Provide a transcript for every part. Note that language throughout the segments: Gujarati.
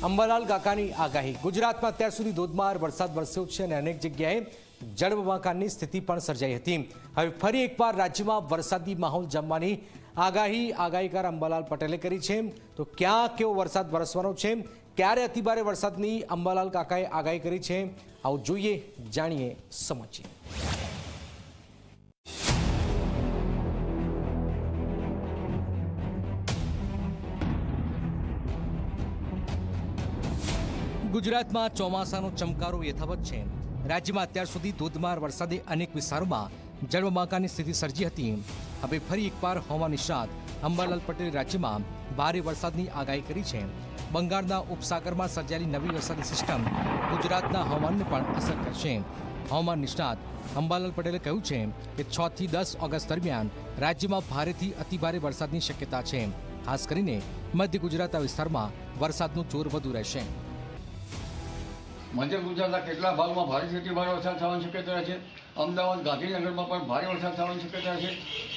અંબાલાલ કાકાની આગાહી। ગુજરાતમાં અત્યાર સુધી ધોધમાર વરસાદ વરસ્યો છે અને અનેક જગ્યાએ જળબંબાકારની સ્થિતિ પણ સર્જાઈ હતી। હવે ફરી એકવાર રાજ્યમાં વરસાદી માહોલ જમવાની આગાહીકાર અંબાલાલ પટેલે કરી છે। તો ક્યાં કેવો વરસાદ વરસવાનો છે, ક્યારે અતિભારે વરસાદની અંબાલાલ કાકાએ આગાહી કરી છે, આવું જોઈએ, જાણીએ, સમજીએ। ગુજરાતમાં ચોમાસાનો ચમકારો યથાવત છે। રાજ્યમાં અત્યાર સુધી ધોધમાર વરસાદે અનેક વિસ્તારોમાં જળબંબાકારની સ્થિતિ સર્જી હતી। હવે ફરી એકવાર હવામાન નિષ્ણાત અંબાલાલ પટેલે રાજ્યમાં ભારે વરસાદની આગાહી કરી છે। બંગાળના ઉપસાગરમાં સર્જાયેલી નવી વરસાદી સિસ્ટમ ગુજરાતના હવામાનને પણ અસર કરશે। હવામાન નિષ્ણાત અંબાલાલ પટેલે કહ્યું છે કે 6 થી 10 ઓગસ્ટ દરમિયાન રાજ્યમાં ભારેથી અતિભારે વરસાદની શક્યતા છે। ખાસ કરીને મધ્ય ગુજરાતના વિસ્તારમાં વરસાદનું જોર વધુ રહેશે। મધ્ય ગુજરાતના કેટલા ભાગમાં ભારેથી અતિભારે વરસાદ થવાની શક્યતા છે। અમદાવાદ, ગાંધીનગરમાં પણ ભારે વરસાદ થવાની શક્યતા છે।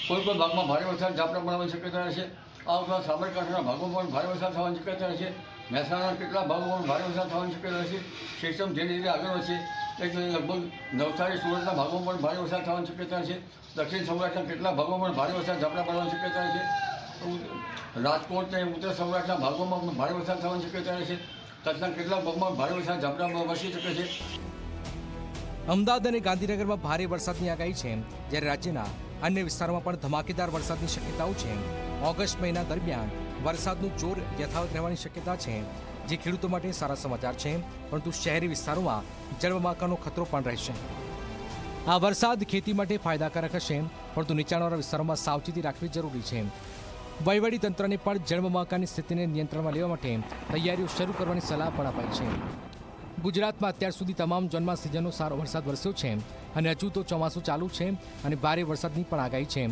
કોઈ ભાગમાં ભારે વરસાદ ઝાપટા પડવાની શક્યતા છે। આ ઉપરાંત સાબરકાંઠાના ભાગોમાં પણ ભારે વરસાદ થવાની શક્યતા છે। મહેસાણાના કેટલા ભાગોમાં ભારે વરસાદ થવાની શક્યતા છે। સિસ્ટમ ધીરે ધીરે આગળ વધશે એટલે લગભગ નવસારી, સુરતના ભાગોમાં પણ ભારે વરસાદ થવાની શક્યતા છે। દક્ષિણ સૌરાષ્ટ્રના કેટલા ભાગોમાં પણ ભારે વરસાદ ઝાપટા પડવાની શક્યતા છે। રાજકોટ અને ઉત્તર સૌરાષ્ટ્રના ભાગોમાં પણ ભારે વરસાદ થવાની શક્યતા છે। કચ્છના કેટલાક ભાગમાં ભારે વરસાદ ઝાપટા વરસી શકે છે। અમદાવાદ અને ગાંધીનગરમાં ભારે વરસાદની આગાહી છે, જ્યારે રાજ્યના અન્ય વિસ્તારોમાં પણ ધમાકેદાર વરસાદની શક્યતાઓ છે। ઓગસ્ટ મહિના દરમિયાન વરસાદનું જોર યથાવત રહેવાની શક્યતા છે, જે ખેડૂતો માટે સારા સમાચાર છે, પરંતુ શહેરી વિસ્તારોમાં જળબંબાકારનો ખતરો પણ રહેશે। આ વરસાદ ખેતી માટે ફાયદાકારક હશે, પરંતુ નીચાણવાળા વિસ્તારોમાં સાવચેતી રાખવી જરૂરી છે। વહીવટી તંત્રને પણ જળબંબાકારની સ્થિતિને નિયંત્રણમાં લેવા માટે તૈયારીઓ શરૂ કરવાની સલાહ પણ અપાઈ છે। ગુજરાતમાં અત્યાર સુધી તમામ ઝોનમાં સિઝનનો સારો વરસાદ વરસ્યો છે અને હજુ તો ચોમાસું ચાલુ છે અને ભારે વરસાદની પણ આગાહી છે।